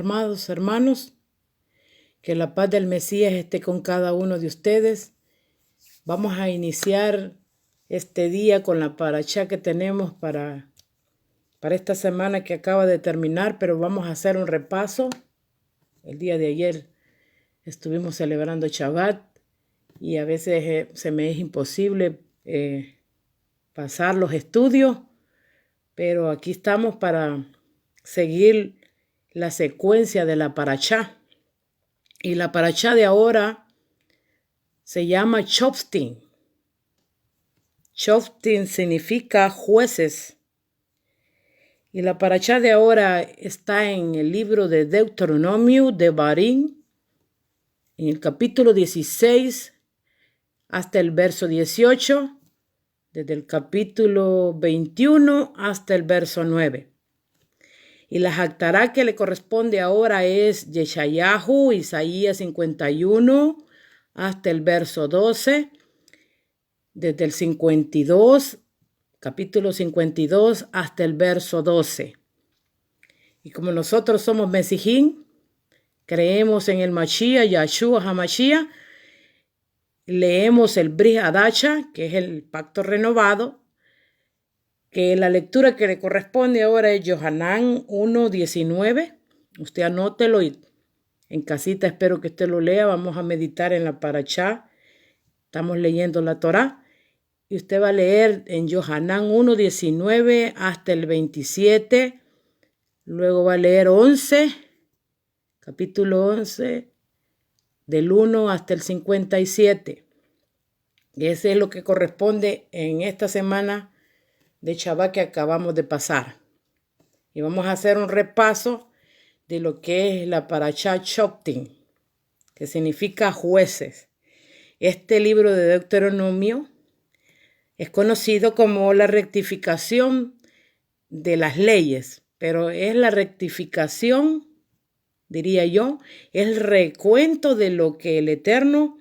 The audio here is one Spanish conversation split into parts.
amados hermanos, que la paz del Mesías esté con cada uno de ustedes. Vamos a iniciar este día con la parashá que tenemos para esta semana que acaba de terminar, pero vamos a hacer un repaso. El día de ayer estuvimos celebrando Shabbat y a veces se me es imposible pasar los estudios, pero aquí estamos para seguir la secuencia de la parashá. Y la parashá de ahora se llama Shoftim. Shoftim significa jueces. Y la parashá de ahora está en el libro de Deuteronomio de Barín, en el capítulo 16 hasta el verso 18, desde el capítulo 21 hasta el verso 9. Y la Haftará que le corresponde ahora es Yeshayahu, Isaías 51 hasta el verso 12, desde el 52, capítulo 52 hasta el verso 12. Y como nosotros somos Mesijín, creemos en el Mashiach, Yahshua HaMashiach, leemos el Brit Hadasha, que es el pacto renovado, que la lectura que le corresponde ahora es Yohanan 1:19. Usted anótelo y en casita espero que usted lo lea. Vamos a meditar en la parashá. Estamos leyendo la Torá. Y usted va a leer en Yohanan 1:19 hasta el 27. Luego va a leer 11, capítulo 11, del 1 hasta el 57. Y ese es lo que corresponde en esta semana de Shabbat que acabamos de pasar. Y vamos a hacer un repaso de lo que es la parashá Shoftim, que significa jueces. Este libro de Deuteronomio es conocido como la rectificación de las leyes, pero es la rectificación, diría yo, el recuento de lo que el Eterno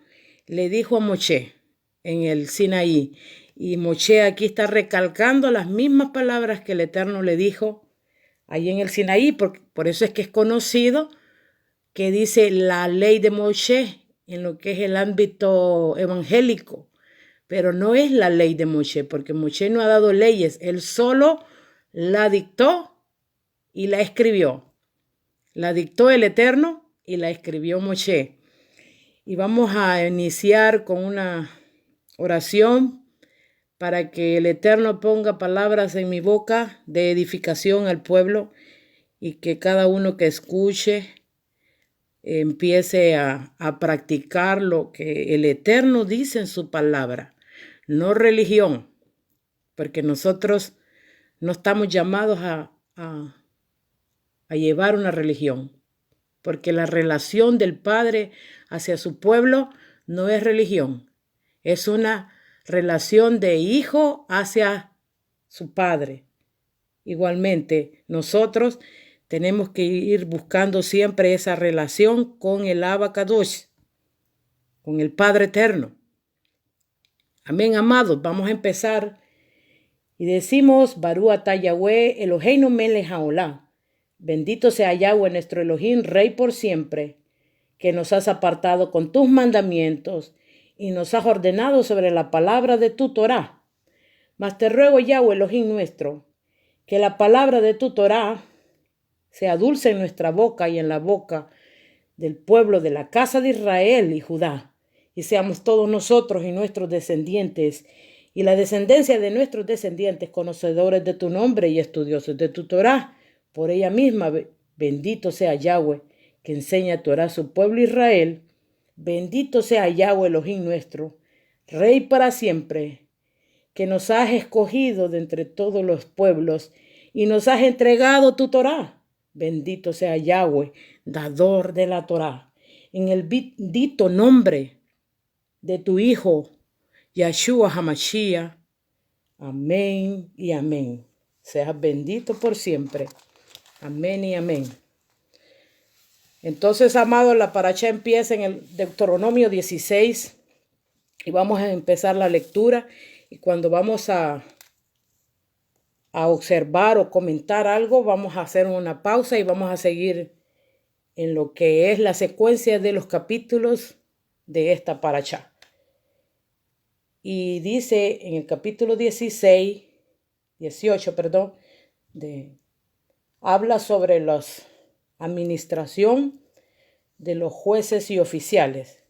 le dijo a Moshe en el Sinaí. Y Moshe aquí está recalcando las mismas palabras que el Eterno le dijo ahí en el Sinaí, por eso es que es conocido que dice la ley de Moshe en lo que es el ámbito evangélico, pero no es la ley de Moshe, porque Moshe no ha dado leyes, él solo la dictó y la escribió. La dictó el Eterno y la escribió Moshe. Y vamos a iniciar con una oración para que el Eterno ponga palabras en mi boca de edificación al pueblo y que cada uno que escuche empiece a practicar lo que el Eterno dice en su palabra, no religión, porque nosotros no estamos llamados a llevar una religión, porque la relación del Padre hacia su pueblo no es religión, es una relación de hijo hacia su padre. Igualmente, nosotros tenemos que ir buscando siempre esa relación con el Abba Kadosh, con el Padre Eterno. Amén, amados. Vamos a empezar y decimos, Barú atah Yahweh, Eloheinu melech haolam. Bendito sea Yahweh, nuestro Elohim, Rey por siempre, que nos has apartado con tus mandamientos y nos has ordenado sobre la palabra de tu Torá. Mas te ruego, Yahweh, Elohim nuestro, que la palabra de tu Torá sea dulce en nuestra boca y en la boca del pueblo de la casa de Israel y Judá, y seamos todos nosotros y nuestros descendientes y la descendencia de nuestros descendientes conocedores de tu nombre y estudiosos de tu Torá. Por ella misma, bendito sea Yahweh, que enseña Torá a su pueblo Israel. Bendito sea Yahweh Elohim nuestro, Rey para siempre, que nos has escogido de entre todos los pueblos y nos has entregado tu Torá. Bendito sea Yahweh, dador de la Torá, en el bendito nombre de tu Hijo, Yahshua HaMashiach. Amén y amén. Seas bendito por siempre. Amén y amén. Entonces, amados, la parashá empieza en el Deuteronomio 16 y vamos a empezar la lectura. Y cuando vamos a observar o comentar algo, vamos a hacer una pausa y vamos a seguir en lo que es la secuencia de los capítulos de esta parashá. Y dice en el capítulo 18, habla sobre la administración de los jueces y oficiales.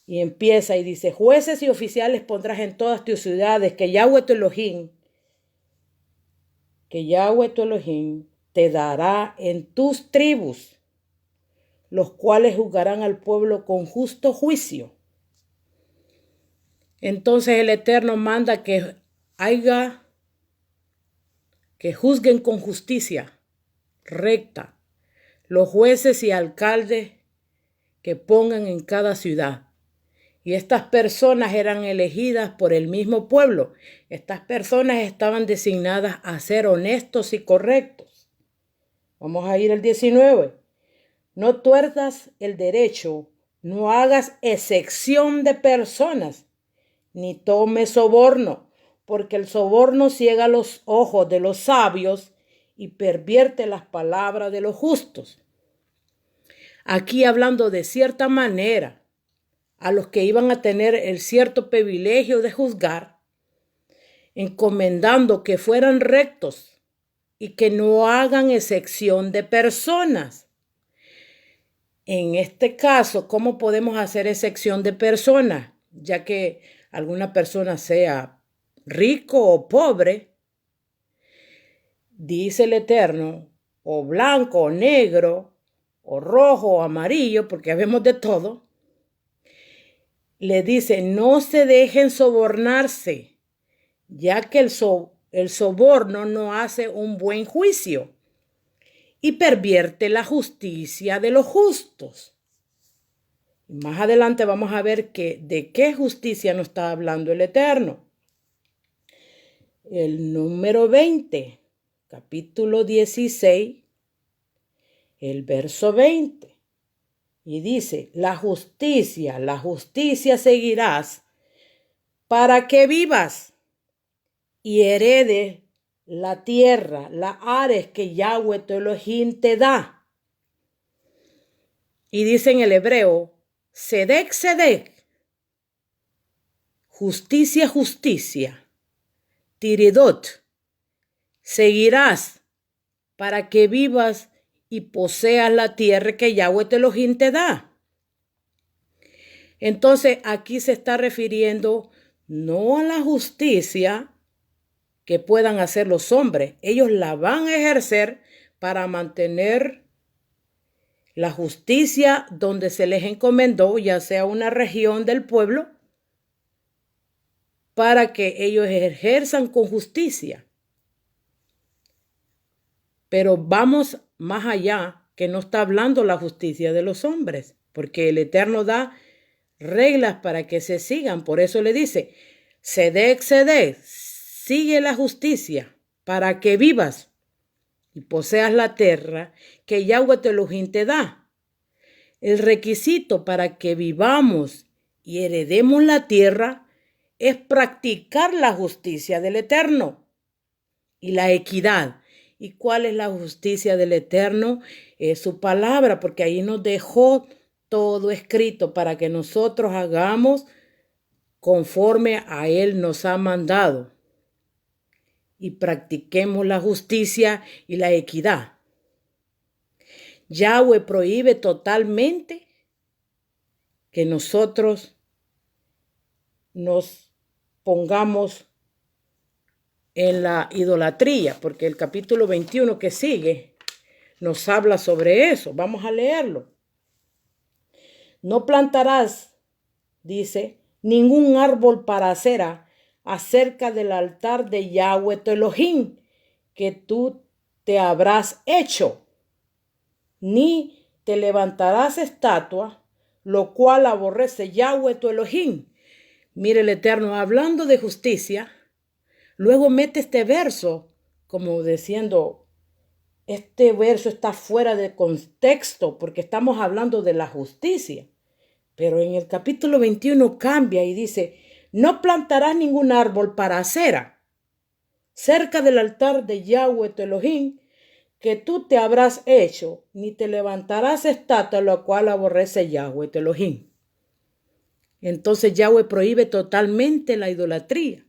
Y empieza y dice, jueces y oficiales pondrás en todas tus ciudades, que Yahweh tu Elohim te dará en tus tribus, los cuales juzgarán al pueblo con justo juicio. Entonces el Eterno manda que juzguen con justicia recta los jueces y alcaldes que pongan en cada ciudad. Y estas personas eran elegidas por el mismo pueblo. Estas personas estaban designadas a ser honestos y correctos. Vamos a ir al 19. No tuerzas el derecho, no hagas excepción de personas, ni tomes soborno, porque el soborno ciega los ojos de los sabios y pervierte las palabras de los justos. Aquí hablando de cierta manera, a los que iban a tener el cierto privilegio de juzgar, encomendando que fueran rectos y que no hagan excepción de personas. En este caso, ¿cómo podemos hacer excepción de personas? Ya que alguna persona sea rico o pobre, dice el Eterno, o blanco o negro, o rojo o amarillo, porque vemos de todo. Le dice, no se dejen sobornarse, ya que el soborno no hace un buen juicio y pervierte la justicia de los justos. Más adelante vamos a ver de qué justicia nos está hablando el Eterno. El número 20, capítulo 16, el verso 20. Y dice, la justicia seguirás para que vivas y heredes la tierra, la ares que Yahweh tu Elohim te da. Y dice en el hebreo, sedek, justicia, tiridot, seguirás para que vivas y poseas la tierra que Yahweh tu Elohim te da. Entonces aquí se está refiriendo no a la justicia que puedan hacer los hombres. Ellos la van a ejercer para mantener la justicia donde se les encomendó, ya sea una región del pueblo, para que ellos ejerzan con justicia. Pero vamos más allá, que no está hablando la justicia de los hombres, porque el Eterno da reglas para que se sigan. Por eso le dice, sedek, sigue la justicia para que vivas y poseas la tierra que Yahweh tu Elohim te da. El requisito para que vivamos y heredemos la tierra es practicar la justicia del Eterno y la equidad. ¿Y cuál es la justicia del Eterno? Es su palabra, porque ahí nos dejó todo escrito para que nosotros hagamos conforme a Él nos ha mandado y practiquemos la justicia y la equidad. Yahweh prohíbe totalmente que nosotros nos pongamos en la idolatría, porque el capítulo 21 que sigue nos habla sobre eso. Vamos a leerlo. No plantarás, dice, ningún árbol para acera acerca del altar de Yahweh tu Elohim que tú te habrás hecho, ni te levantarás estatua, lo cual aborrece Yahweh tu Elohim. Mire el Eterno hablando de justicia. Luego mete este verso como diciendo, este verso está fuera de contexto porque estamos hablando de la justicia. Pero en el capítulo 21 cambia y dice, no plantarás ningún árbol para acera cerca del altar de Yahweh tu Elohim que tú te habrás hecho, ni te levantarás estatua, lo cual aborrece Yahweh, tu Elohim. Entonces Yahweh prohíbe totalmente la idolatría.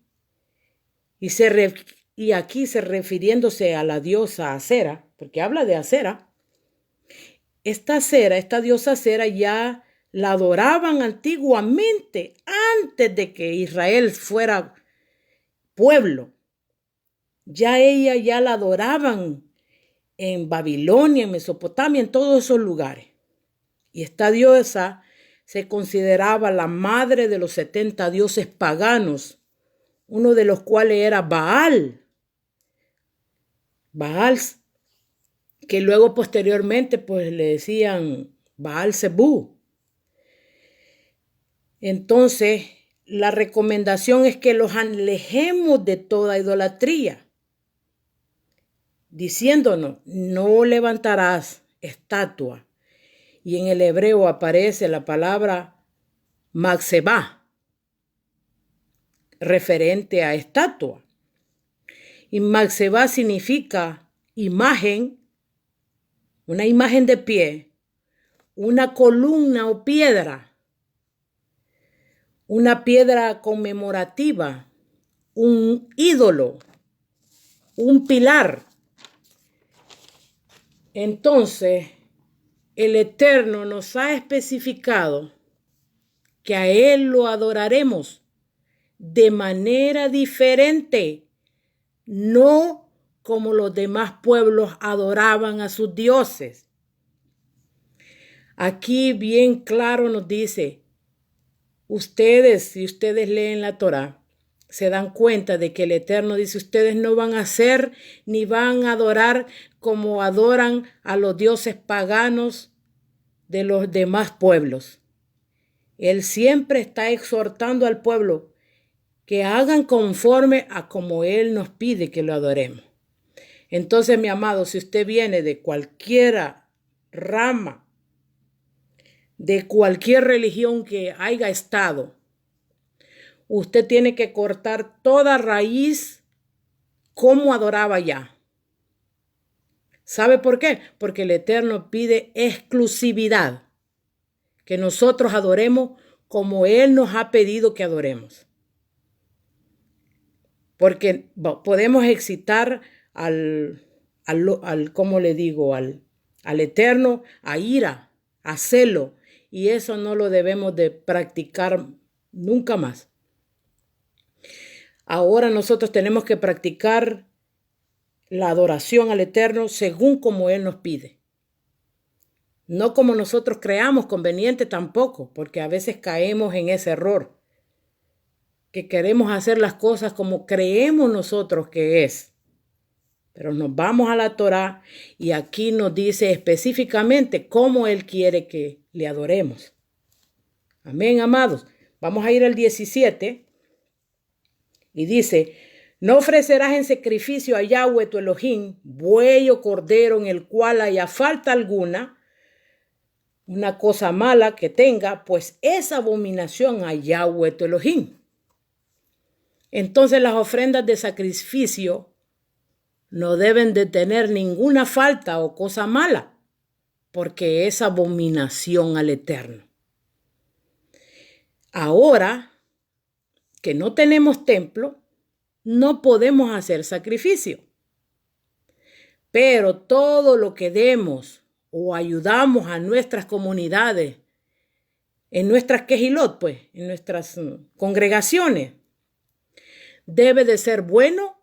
Y aquí refiriéndose a la diosa Acera, porque habla de Acera. Esta diosa Acera ya la adoraban antiguamente, antes de que Israel fuera pueblo. Ya la adoraban en Babilonia, en Mesopotamia, en todos esos lugares. Y esta diosa se consideraba la madre de los 70 dioses paganos, uno de los cuales era Baal. Baal, que luego posteriormente pues le decían Baal Zebú. Entonces, la recomendación es que los alejemos de toda idolatría, diciéndonos, no levantarás estatua. Y en el hebreo aparece la palabra Maxebá, referente a estatua. Y Maxebá significa imagen, una imagen de pie, una columna o piedra, una piedra conmemorativa, un ídolo, un pilar. Entonces, el Eterno nos ha especificado que a Él lo adoraremos de manera diferente, no como los demás pueblos adoraban a sus dioses. Aquí bien claro nos dice, si ustedes leen la Torá, se dan cuenta de que el Eterno dice, ustedes no van a hacer ni van a adorar como adoran a los dioses paganos de los demás pueblos. Él siempre está exhortando al pueblo que hagan conforme a como Él nos pide que lo adoremos. Entonces, mi amado, si usted viene de cualquier rama, de cualquier religión que haya estado, usted tiene que cortar toda raíz como adoraba ya. ¿Sabe por qué? Porque el Eterno pide exclusividad, que nosotros adoremos como Él nos ha pedido que adoremos. Porque podemos excitar ¿cómo le digo? Al Eterno, a ira, a celo, y eso no lo debemos de practicar nunca más. Ahora nosotros tenemos que practicar la adoración al Eterno según como Él nos pide. No como nosotros creamos conveniente tampoco, porque a veces caemos en ese error, que queremos hacer las cosas como creemos nosotros que es. Pero nos vamos a la Torá y aquí nos dice específicamente cómo Él quiere que le adoremos. Amén, amados. Vamos a ir al 17 y dice, no ofrecerás en sacrificio a Yahweh tu Elohim buey o cordero en el cual haya falta alguna, una cosa mala que tenga, pues es abominación a Yahweh tu Elohim. Entonces las ofrendas de sacrificio no deben de tener ninguna falta o cosa mala, porque es abominación al Eterno. Ahora que no tenemos templo, no podemos hacer sacrificio. Pero todo lo que demos o ayudamos a nuestras comunidades, en nuestras quejilot, pues, en nuestras congregaciones, debe de ser bueno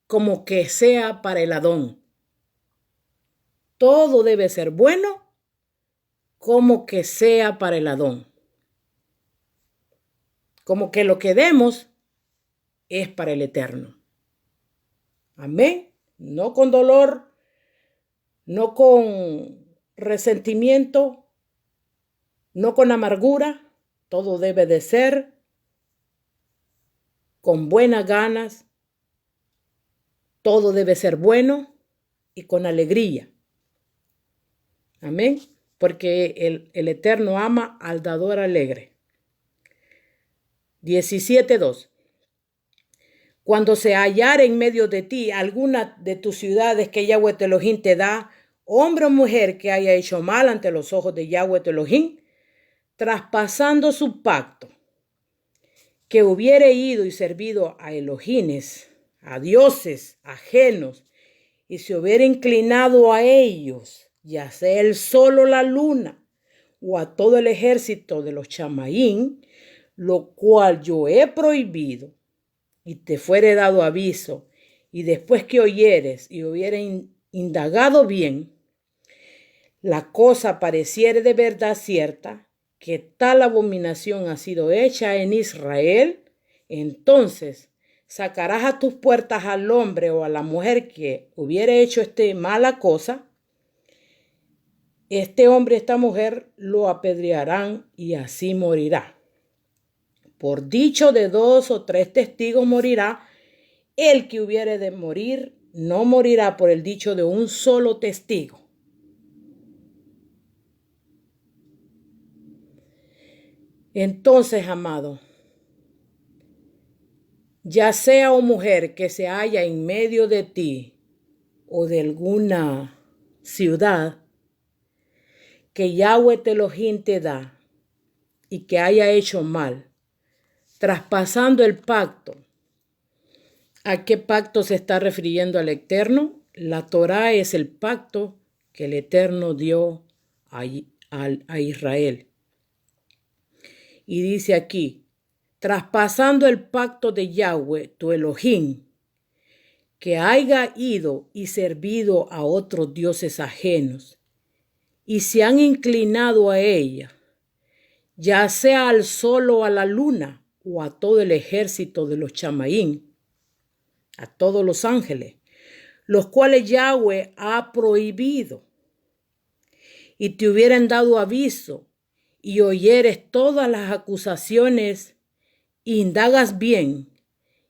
como que sea para el Adón. Todo debe ser bueno como que sea para el Adón. Como que lo que demos es para el Eterno. Amén. No con dolor, no con resentimiento, no con amargura. Todo debe de ser con buenas ganas. Todo debe ser bueno y con alegría. Amén. Porque el Eterno ama al dador alegre. 17:2. Cuando se hallar en medio de ti alguna de tus ciudades que Yahweh tu Elohim te da, hombre o mujer que haya hecho mal ante los ojos de Yahweh tu Elohim, traspasando su pacto, que hubiere ido y servido a Elohines, a dioses ajenos, y se hubiera inclinado a ellos, ya sea el sol o la luna, o a todo el ejército de los chamaín, lo cual yo he prohibido, y te fuere dado aviso, y después que oyeres y hubiera indagado bien, la cosa pareciere de verdad cierta, que tal abominación ha sido hecha en Israel, entonces sacarás a tus puertas al hombre o a la mujer que hubiera hecho mala cosa. Este hombre y esta mujer lo apedrearán y así morirá. Por dicho de 2 o 3 testigos morirá. El que hubiere de morir no morirá por el dicho de un solo testigo. Entonces, amado, ya sea o mujer que se halla en medio de ti o de alguna ciudad que Yahweh tu Elohim te da y que haya hecho mal, traspasando el pacto. ¿A qué pacto se está refiriendo al Eterno? La Torá es el pacto que el Eterno dio a Israel. Y dice aquí, traspasando el pacto de Yahweh, tu Elohim, que haya ido y servido a otros dioses ajenos, y se han inclinado a ella, ya sea al sol o a la luna, o a todo el ejército de los chamaín, a todos los ángeles, los cuales Yahweh ha prohibido, y te hubieran dado aviso, y oyeres todas las acusaciones, indagas bien,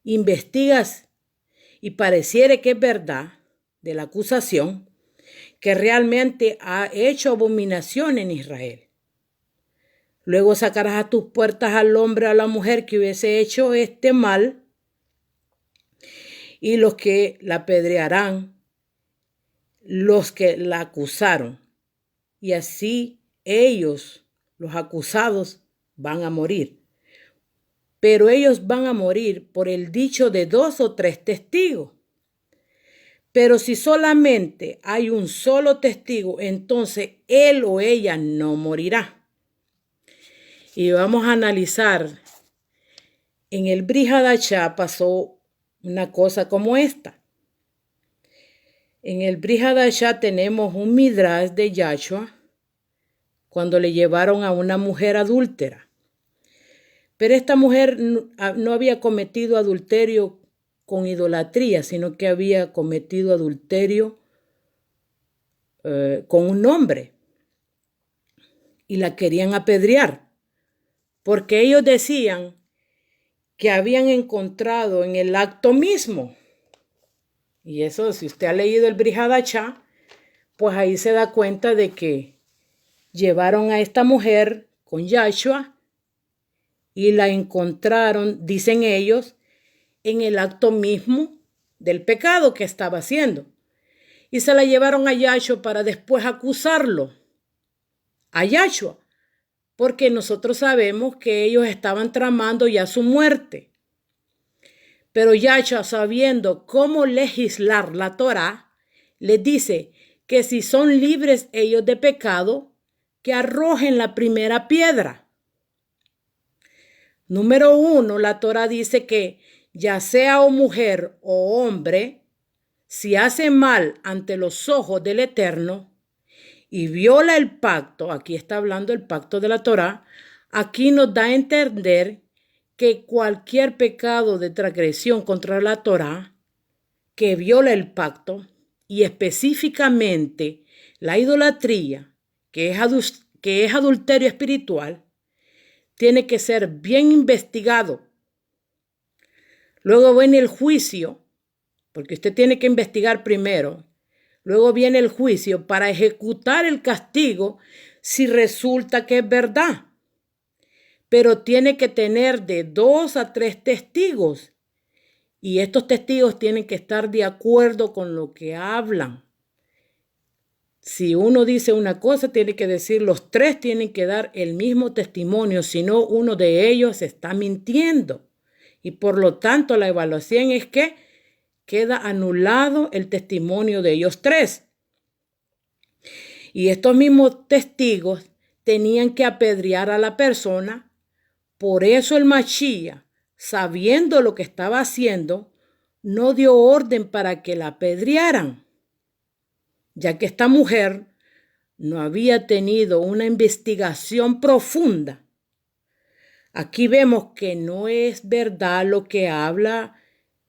investigas, y pareciere que es verdad de la acusación, que realmente ha hecho abominación en Israel. Luego sacarás a tus puertas al hombre o a la mujer que hubiese hecho este mal, y los que la apedrearán, los que la acusaron, y así ellos, los acusados, van a morir. Pero ellos van a morir por el dicho de 2 o 3 testigos. Pero si solamente hay un solo testigo, entonces él o ella no morirá. Y vamos a analizar, en el Brit Hadashah pasó una cosa como esta. En el Brit Hadashah tenemos un midrash de Yahshua cuando le llevaron a una mujer adúltera. Pero esta mujer no había cometido adulterio con idolatría, sino que había cometido adulterio con un hombre. Y la querían apedrear, porque ellos decían que habían encontrado en el acto mismo. Y eso, si usted ha leído el Brit Hadashah, pues ahí se da cuenta de que llevaron a esta mujer con Yahshua y la encontraron, dicen ellos, en el acto mismo del pecado que estaba haciendo. Y se la llevaron a Yahshua para después acusarlo a Yahshua, porque nosotros sabemos que ellos estaban tramando ya su muerte. Pero Yahshua, sabiendo cómo legislar la Torá, les dice que si son libres ellos de pecado, que arrojen la primera piedra. Número 1, la Torá dice que ya sea o mujer o hombre, si hace mal ante los ojos del Eterno y viola el pacto, aquí está hablando el pacto de la Torá, aquí nos da a entender que cualquier pecado de transgresión contra la Torá que viola el pacto, y específicamente la idolatría, que es adulterio espiritual, tiene que ser bien investigado. Luego viene el juicio, porque usted tiene que investigar primero. Luego viene el juicio para ejecutar el castigo si resulta que es verdad. Pero tiene que tener de 2 a 3 testigos. Y estos testigos tienen que estar de acuerdo con lo que hablan. Si uno dice una cosa, tiene que decir, los tres tienen que dar el mismo testimonio, si no, uno de ellos está mintiendo. Y por lo tanto, la evaluación es que queda anulado el testimonio de ellos tres. Y estos mismos testigos tenían que apedrear a la persona. Por eso el Machía, sabiendo lo que estaba haciendo, no dio orden para que la apedrearan, ya que esta mujer no había tenido una investigación profunda. Aquí vemos que no es verdad lo que habla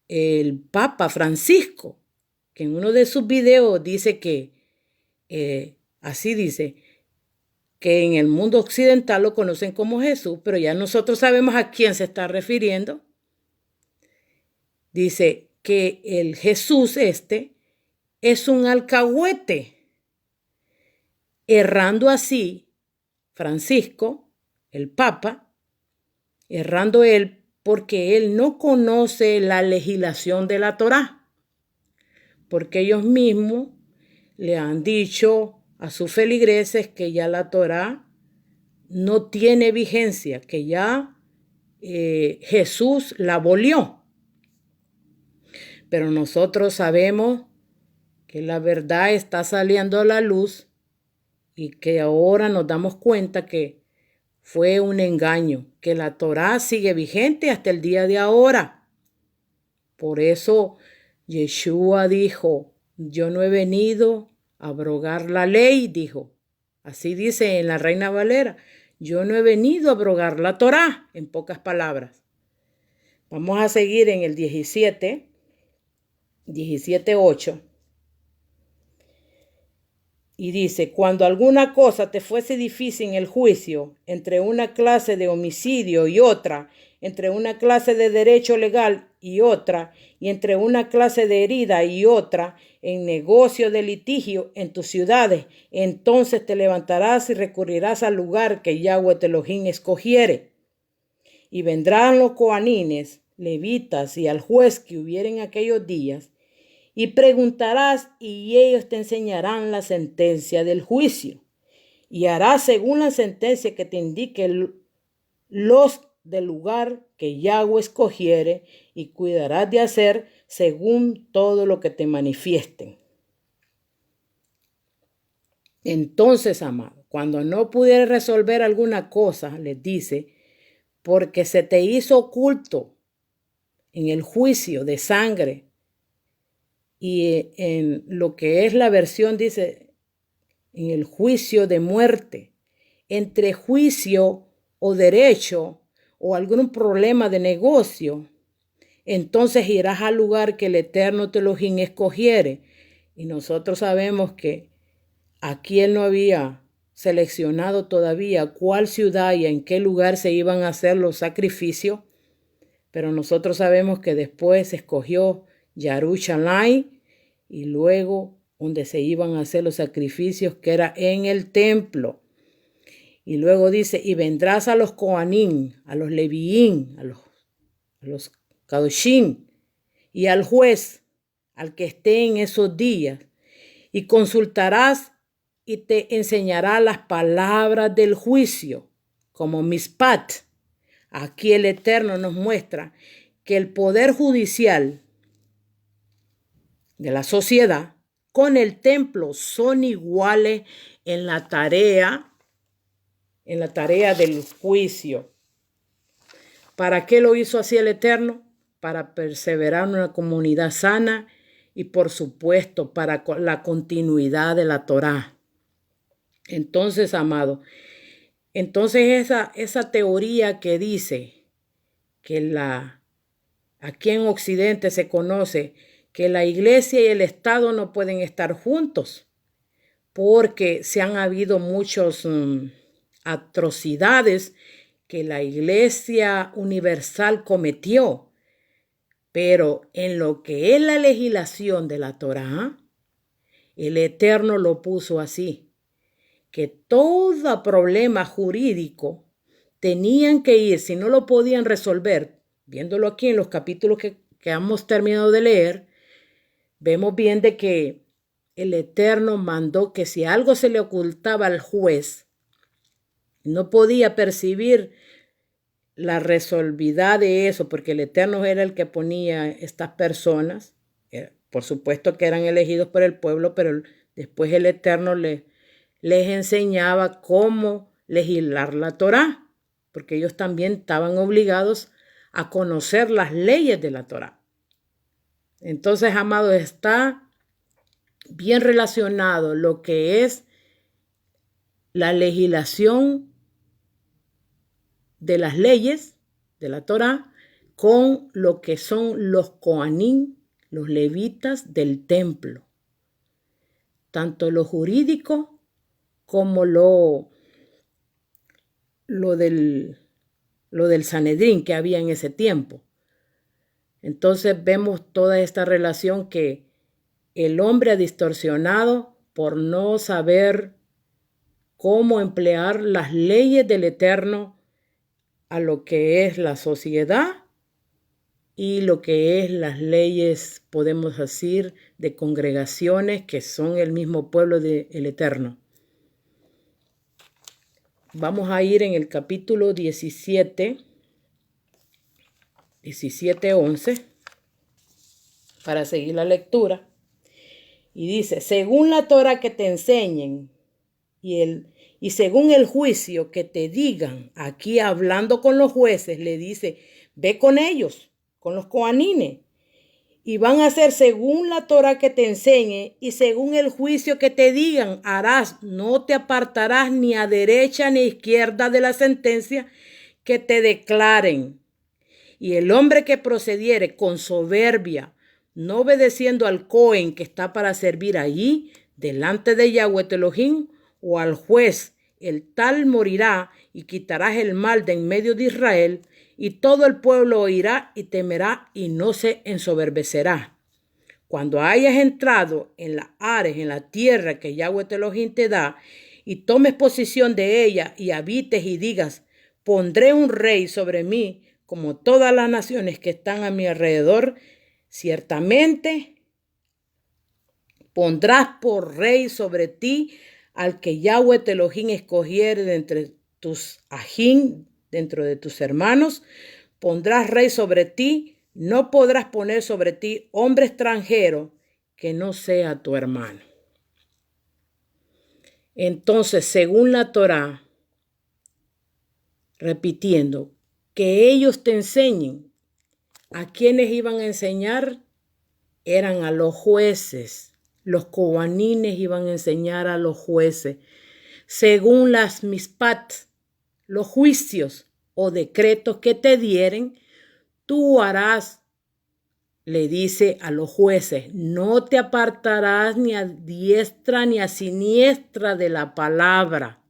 el Papa Francisco, que en uno de sus videos dice que, así dice, que en el mundo occidental lo conocen como Jesús, pero ya nosotros sabemos a quién se está refiriendo. Dice que el Jesús es un alcahuete. Errando así, Francisco, el Papa, errando él porque él no conoce la legislación de la Torá, porque ellos mismos le han dicho a sus feligreses que ya la Torá no tiene vigencia, que ya Jesús la abolió. Pero nosotros sabemos que la verdad está saliendo a la luz y que ahora nos damos cuenta que fue un engaño, que la Torá sigue vigente hasta el día de ahora. Por eso Yeshua dijo, yo no he venido a abrogar la ley, dijo. Así dice en la Reina Valera, yo no he venido a abrogar la Torá, en pocas palabras. Vamos a seguir en el 17:8. Y dice, cuando alguna cosa te fuese difícil en el juicio, entre una clase de homicidio y otra, entre una clase de derecho legal y otra, y entre una clase de herida y otra, en negocio de litigio en tus ciudades, entonces te levantarás y recurrirás al lugar que Yahweh tu Elohim escogiere. Y vendrán los coanines, levitas y al juez que hubiera en aquellos días, y preguntarás y ellos te enseñarán la sentencia del juicio. Y harás según la sentencia que te indique los del lugar que Yahweh escogiere y cuidarás de hacer según todo lo que te manifiesten. Entonces, amado, cuando no pudieras resolver alguna cosa, les dice, porque se te hizo oculto en el juicio de sangre, y en lo que es la versión dice, en el juicio de muerte, entre juicio o derecho o algún problema de negocio, entonces irás al lugar que el Eterno tu Elohim escogiere. Y nosotros sabemos que aquí él no había seleccionado todavía cuál ciudad y en qué lugar se iban a hacer los sacrificios, pero nosotros sabemos que después escogió Yarushalayim y luego donde se iban a hacer los sacrificios, que era en el templo. Y luego dice, y vendrás a los Coanim, a los Leviín, a los Kadoshim, y al juez, al que esté en esos días, y consultarás y te enseñará las palabras del juicio, como Mispat. Aquí el Eterno nos muestra que el poder judicial de la sociedad con el templo son iguales en la tarea del juicio. ¿Para qué lo hizo así el Eterno? Para perseverar en una comunidad sana y, por supuesto, para la continuidad de la Torá. Entonces, amado, esa teoría que dice que aquí en Occidente se conoce que la iglesia y el Estado no pueden estar juntos porque se han habido muchas atrocidades que la Iglesia Universal cometió. Pero en lo que es la legislación de la Torá, el Eterno lo puso así, que todo problema jurídico tenían que ir, si no lo podían resolver, viéndolo aquí en los capítulos que hemos terminado de leer, vemos bien de que el Eterno mandó que si algo se le ocultaba al juez, no podía percibir la resolvidad de eso, porque el Eterno era el que ponía estas personas. Por supuesto que eran elegidos por el pueblo, pero después el Eterno les enseñaba cómo legislar la Torá, porque ellos también estaban obligados a conocer las leyes de la Torá. Entonces, amados, está bien relacionado lo que es la legislación de las leyes de la Torá con lo que son los coanín, los levitas del templo. Tanto lo jurídico como lo del Sanedrín que había en ese tiempo. Entonces vemos toda esta relación que el hombre ha distorsionado por no saber cómo emplear las leyes del Eterno a lo que es la sociedad y lo que es las leyes, podemos decir, de congregaciones que son el mismo pueblo del Eterno. Vamos a ir en el capítulo 17, 11, para seguir la lectura. Y dice, según la Torá que te enseñen y según el juicio que te digan, aquí hablando con los jueces, le dice, ve con ellos, con los coanines, y van a hacer según la Torá que te enseñe y según el juicio que te digan, harás, no te apartarás ni a derecha ni a izquierda de la sentencia que te declaren. Y el hombre que procediere con soberbia, no obedeciendo al Cohen que está para servir allí, delante de Yahweh Elohim, o al juez, el tal morirá y quitarás el mal de en medio de Israel, y todo el pueblo oirá y temerá y no se ensoberbecerá. Cuando hayas entrado en la Ares, en la tierra que Yahweh Elohim te da, y tomes posesión de ella y habites y digas, pondré un rey sobre mí, como todas las naciones que están a mi alrededor, ciertamente pondrás por rey sobre ti al que Yahweh Elohim escogiere de entre tus ajín, dentro de tus hermanos, pondrás rey sobre ti, no podrás poner sobre ti hombre extranjero que no sea tu hermano. Entonces, según la Torá, repitiendo, que ellos te enseñen. ¿A quiénes iban a enseñar? Eran a los jueces. Los coanines iban a enseñar a los jueces. Según las mispat, los juicios o decretos que te dieren, tú harás, le dice a los jueces, no te apartarás ni a diestra ni a siniestra de la palabra.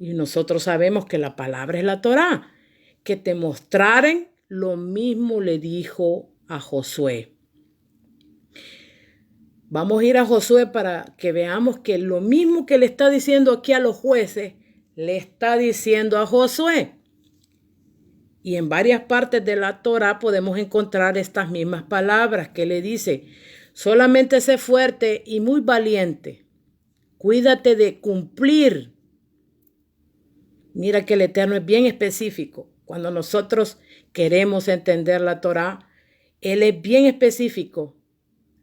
Y nosotros sabemos que la palabra es la Torá. Que te mostraren, lo mismo le dijo a Josué. Vamos a ir a Josué para que veamos que lo mismo que le está diciendo aquí a los jueces, le está diciendo a Josué. Y en varias partes de la Torá podemos encontrar estas mismas palabras que le dice, solamente sé fuerte y muy valiente. Cuídate de cumplir. Mira que el Eterno es bien específico. Cuando nosotros queremos entender la Torá, Él es bien específico.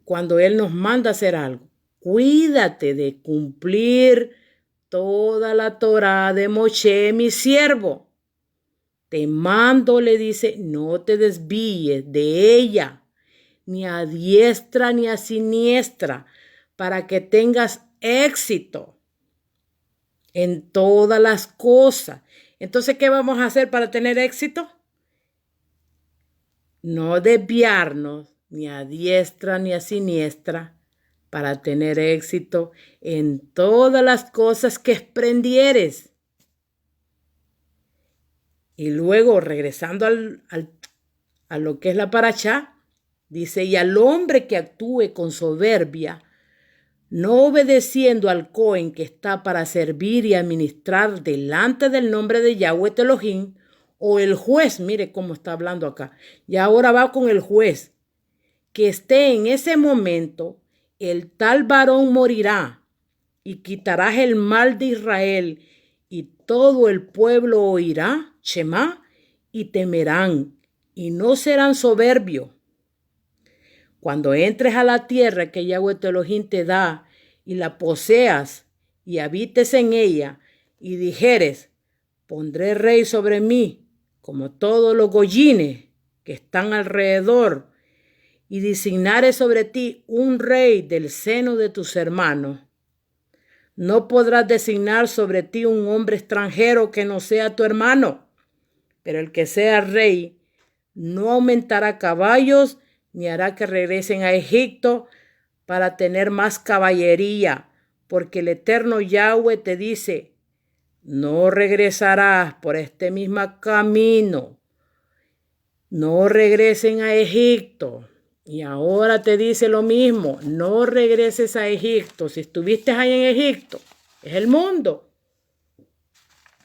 Cuando Él nos manda a hacer algo, cuídate de cumplir toda la Torá de Moshe, mi siervo. Te mando, le dice, no te desvíes de ella, ni a diestra ni a siniestra, para que tengas éxito en todas las cosas. Entonces, ¿qué vamos a hacer para tener éxito? No desviarnos ni a diestra ni a siniestra para tener éxito en todas las cosas que emprendieres. Y luego, regresando a lo que es la parashá, dice, y al hombre que actúe con soberbia, no obedeciendo al Cohen que está para servir y administrar delante del nombre de Yahweh Elohim, o el juez, mire cómo está hablando acá, y ahora va con el juez, que esté en ese momento, el tal varón morirá y quitarás el mal de Israel y todo el pueblo oirá, Shema, y temerán y no serán soberbios. Cuando entres a la tierra que Yahweh tu Elohim te da y la poseas y habites en ella y dijeres, pondré rey sobre mí como todos los goyines que están alrededor y designaré sobre ti un rey del seno de tus hermanos. No podrás designar sobre ti un hombre extranjero que no sea tu hermano, pero el que sea rey no aumentará caballos ni hará que regresen a Egipto para tener más caballería, porque el eterno Yahweh te dice, no regresarás por este mismo camino, no regresen a Egipto. Y ahora te dice lo mismo, no regreses a Egipto. Si estuviste ahí en Egipto, es el mundo.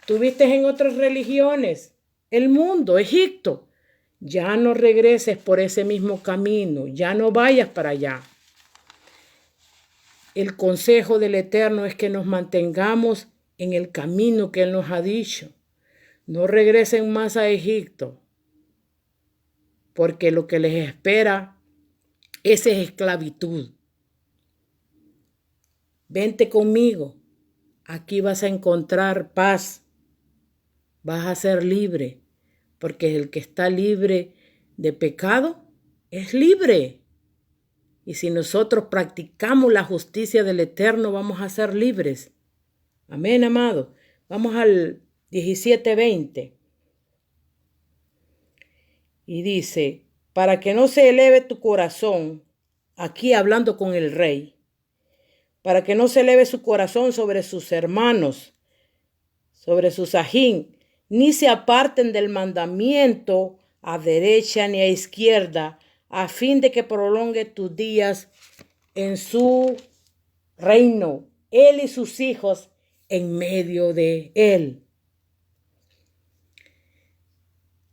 Estuviste en otras religiones, el mundo, Egipto. Ya no regreses por ese mismo camino, ya no vayas para allá. El consejo del Eterno es que nos mantengamos en el camino que Él nos ha dicho. No regresen más a Egipto, porque lo que les espera esa es esclavitud. Vente conmigo. Aquí vas a encontrar paz. Vas a ser libre. Porque el que está libre de pecado es libre. Y si nosotros practicamos la justicia del Eterno, vamos a ser libres. Amén, amado. Vamos al 17:20. Y dice, para que no se eleve tu corazón, aquí hablando con el rey, para que no se eleve su corazón sobre sus hermanos, sobre sus ajín, ni se aparten del mandamiento a derecha ni a izquierda, a fin de que prolongue tus días en su reino, él y sus hijos en medio de él.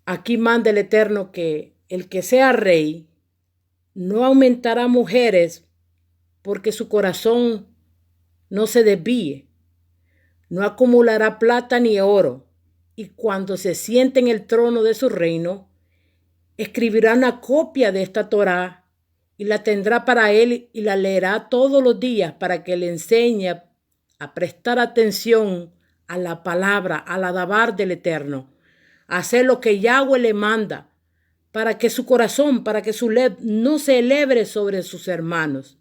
Aquí manda el Eterno que el que sea rey no aumentará mujeres porque su corazón no se desvíe. No acumulará plata ni oro. Y cuando se siente en el trono de su reino, escribirá una copia de esta Torá y la tendrá para él y la leerá todos los días para que le enseñe a prestar atención a la palabra, al adabar del Eterno, a hacer lo que Yahweh le manda, para que su corazón, para que su led no se eleve sobre sus hermanos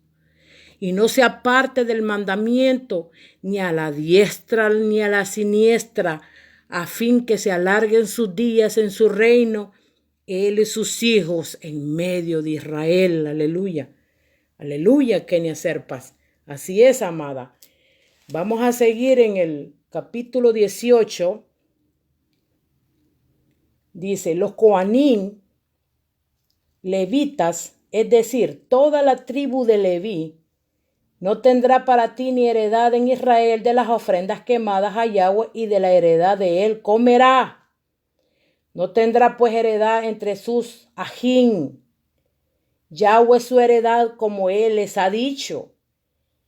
y no se aparte del mandamiento ni a la diestra ni a la siniestra, a fin que se alarguen sus días en su reino, él y sus hijos en medio de Israel. Aleluya. Aleluya, Kenia Serpas. Así es, amada. Vamos a seguir en el capítulo 18. Dice, los Coanín, levitas, es decir, toda la tribu de Leví, no tendrá para ti ni heredad en Israel de las ofrendas quemadas a Yahweh, y de la heredad de él comerá. No tendrá pues heredad entre sus ajín. Yahweh es su heredad como él les ha dicho.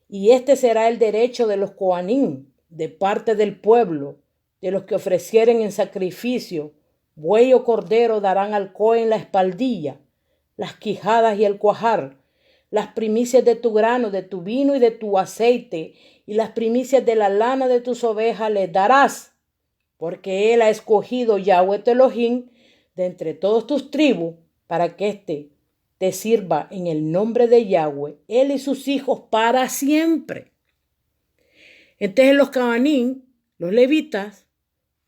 Y este será el derecho de los Coanín, de parte del pueblo, de los que ofrecieren en sacrificio. Buey o cordero darán al Cohen la espaldilla, las quijadas y el cuajar, las primicias de tu grano, de tu vino y de tu aceite, y las primicias de la lana de tus ovejas les darás, porque él ha escogido Yahweh tu Elohim de entre todas tus tribus, para que éste te sirva en el nombre de Yahweh, él y sus hijos para siempre. Entonces los Coanín, los levitas,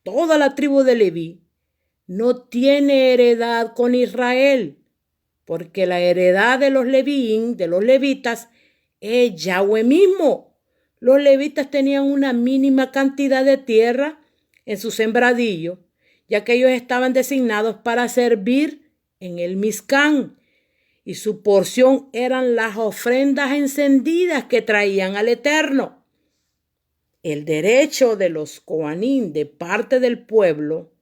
toda la tribu de Leví, no tiene heredad con Israel, porque la heredad de los levín, de los levitas, es Yahweh mismo. Los levitas tenían una mínima cantidad de tierra en su sembradillo, ya que ellos estaban designados para servir en el Mizcán, y su porción eran las ofrendas encendidas que traían al Eterno. El derecho de los Coanín de parte del pueblo,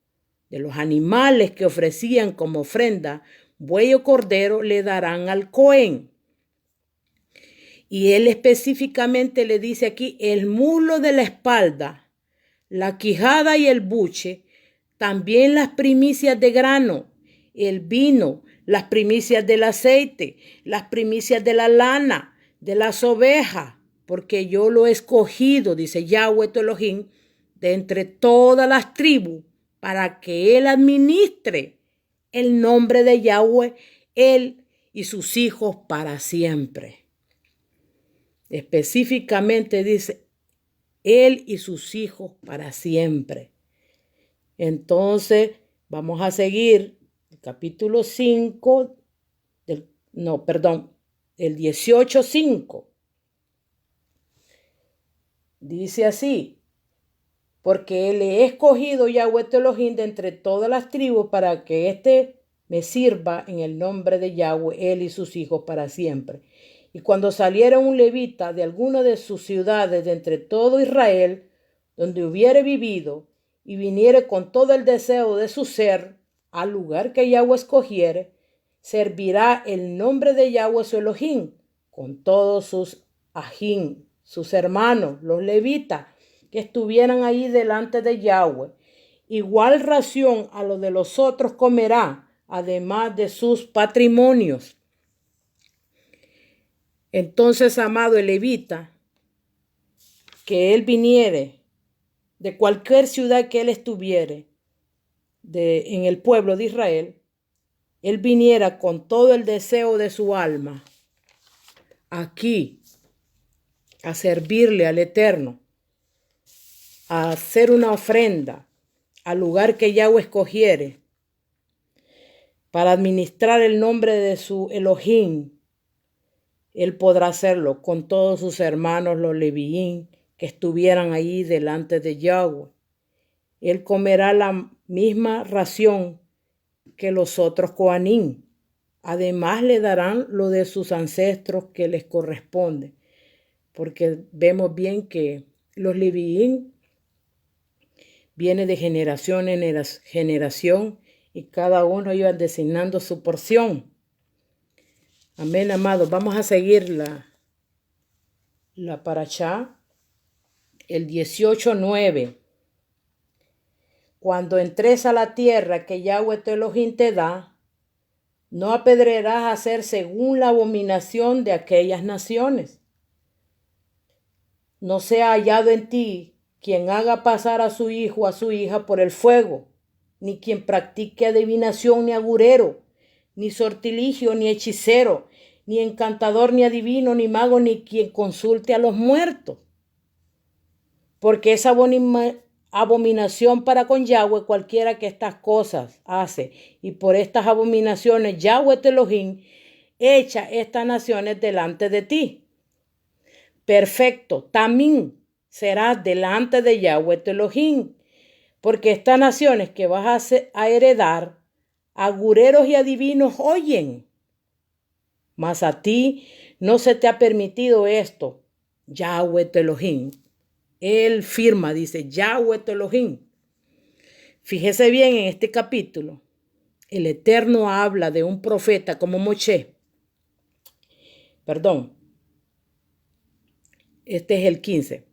de los animales que ofrecían como ofrenda, buey o cordero, le darán al Cohen. Y él específicamente le dice aquí, el muslo de la espalda, la quijada y el buche, también las primicias de grano, el vino, las primicias del aceite, las primicias de la lana, de las ovejas, porque yo lo he escogido, dice Yahweh tu Elohim, de entre todas las tribus, para que él administre el nombre de Yahweh, él y sus hijos para siempre. Específicamente dice, él y sus hijos para siempre. Entonces, vamos a seguir el capítulo 5, el 18:5. Dice así, porque le he escogido Yahweh tu Elohim de entre todas las tribus para que éste me sirva en el nombre de Yahweh, él y sus hijos para siempre. Y cuando saliera un levita de alguna de sus ciudades de entre todo Israel, donde hubiere vivido, y viniere con todo el deseo de su ser al lugar que Yahweh escogiere, servirá el nombre de Yahweh su Elohim, con todos sus ajín, sus hermanos, los levitas, que estuvieran ahí delante de Yahweh. Igual ración a lo de los otros comerá, además de sus patrimonios. Entonces, amado, el levita, que él viniere de cualquier ciudad que él estuviere en el pueblo de Israel, él viniera con todo el deseo de su alma aquí a servirle al Eterno, a hacer una ofrenda al lugar que Yahweh escogiere para administrar el nombre de su Elohim, él podrá hacerlo con todos sus hermanos, los leviín, que estuvieran ahí delante de Yahweh. Él comerá la misma ración que los otros coanín. Además le darán lo de sus ancestros que les corresponde. Porque vemos bien que los leviín vienen de generación en generación y cada uno iba designando su porción. Amén, amados. Vamos a seguir la parashá, el 18:9. Cuando entres a la tierra que Yahweh tu Elohim te da, no apedrearás a hacer según la abominación de aquellas naciones. No sea hallado en ti quien haga pasar a su hijo o a su hija por el fuego, ni quien practique adivinación ni agurero, ni sortilegio ni hechicero, ni encantador ni adivino ni mago, ni quien consulte a los muertos. Porque esa abominación para con Yahweh cualquiera que estas cosas hace, y por estas abominaciones Yahweh tu Elohim echa estas naciones delante de ti. Perfecto, también serás delante de Yahweh tu Elohim, porque estas naciones que vas a heredar, agureros y adivinos oyen, mas a ti no se te ha permitido esto, Yahweh tu Elohim. Él firma, dice, Yahweh tu Elohim. Fíjese bien en este capítulo. El Eterno habla de un profeta como Moshe. Este es el 15.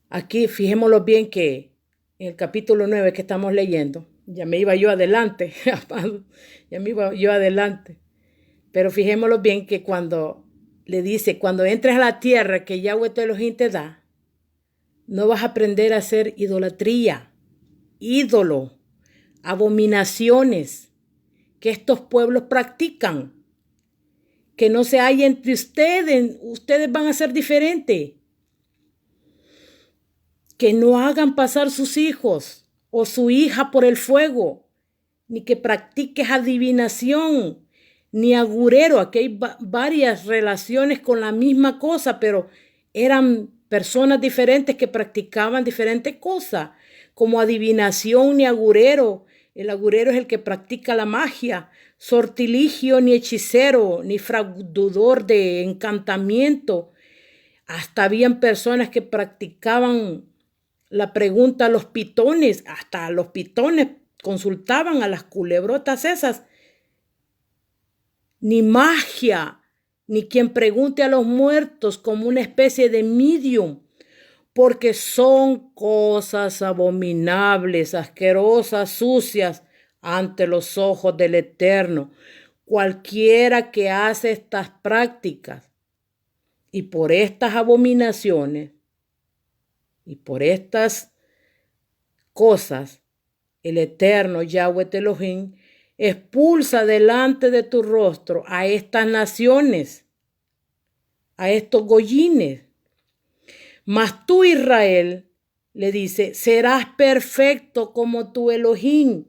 Aquí fijémoslo bien que en el capítulo 9 que estamos leyendo, ya me iba yo adelante, Pero fijémoslo bien que cuando le dice, cuando entres a la tierra que Yahweh tu Elohim te da, no vas a aprender a hacer idolatría, ídolo, abominaciones que estos pueblos practican. Que no se haya entre ustedes van a ser diferentes. Que no hagan pasar sus hijos o su hija por el fuego, ni que practiques adivinación, ni agurero. Aquí hay varias relaciones con la misma cosa, pero eran personas diferentes que practicaban diferentes cosas, como adivinación ni agurero. El agurero es el que practica la magia, sortilegio ni hechicero, ni fraudador de encantamiento. Hasta habían personas que practicaban la pregunta a los pitones, hasta los pitones consultaban a las culebrotas esas, ni magia, ni quien pregunte a los muertos como una especie de medium, porque son cosas abominables, asquerosas, sucias ante los ojos del Eterno. Cualquiera que hace estas prácticas y por estas abominaciones y por estas cosas, el Eterno Yahweh Elohim expulsa delante de tu rostro a estas naciones, a estos goyines. Mas tú, Israel, le dice, serás perfecto como tu Elohim,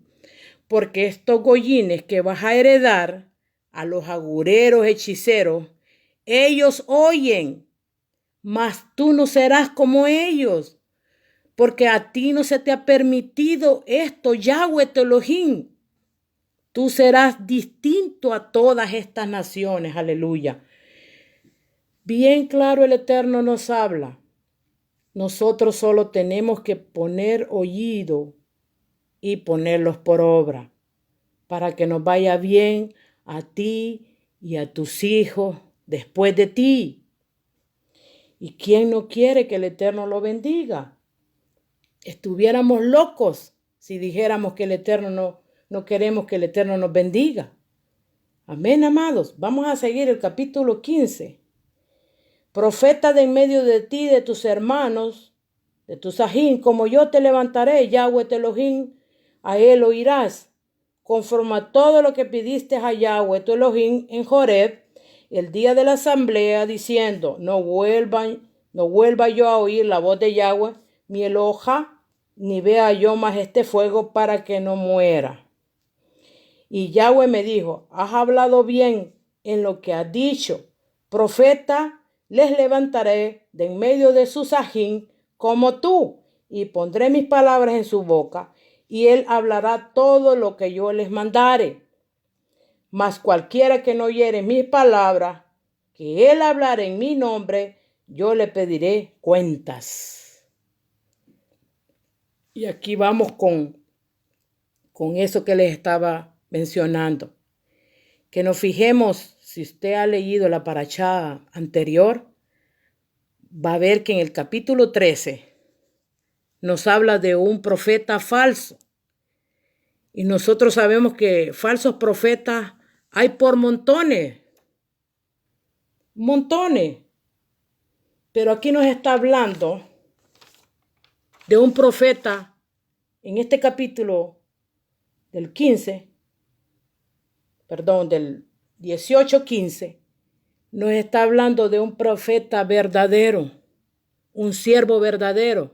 porque estos goyines que vas a heredar a los agureros hechiceros, ellos oyen, mas tú no serás como ellos, porque a ti no se te ha permitido esto, Yahweh Elohim. Tú serás distinto a todas estas naciones, aleluya. Bien claro el Eterno nos habla. Nosotros solo tenemos que poner oído y ponerlos por obra para que nos vaya bien a ti y a tus hijos después de ti. ¿Y quién no quiere que el Eterno lo bendiga? Estuviéramos locos si dijéramos que el Eterno no queremos que el Eterno nos bendiga. Amén, amados. Vamos a seguir el capítulo 15. Profeta de en medio de ti, de tus hermanos, de tus ajín, como yo te levantaré, Yahweh Elohim, a él oirás, conforme a todo lo que pidiste a Yahweh tu Elohim en Joreb, el día de la asamblea, diciendo, no vuelva yo a oír la voz de Yahweh, mi Eloja, ni vea yo más este fuego para que no muera. Y Yahweh me dijo, has hablado bien en lo que has dicho, profeta, les levantaré de en medio de sus ajín como tú, y pondré mis palabras en su boca, y él hablará todo lo que yo les mandare. Mas cualquiera que no oyere mis palabras, que él hablará en mi nombre, yo le pediré cuentas. Y aquí vamos con eso que les estaba mencionando. Que nos fijemos, si usted ha leído la parashá anterior, va a ver que en el capítulo 13 nos habla de un profeta falso. Y nosotros sabemos que falsos profetas hay por montones. Montones. Pero aquí nos está hablando de un profeta en este capítulo del 18:15, nos está hablando de un profeta verdadero, un siervo verdadero.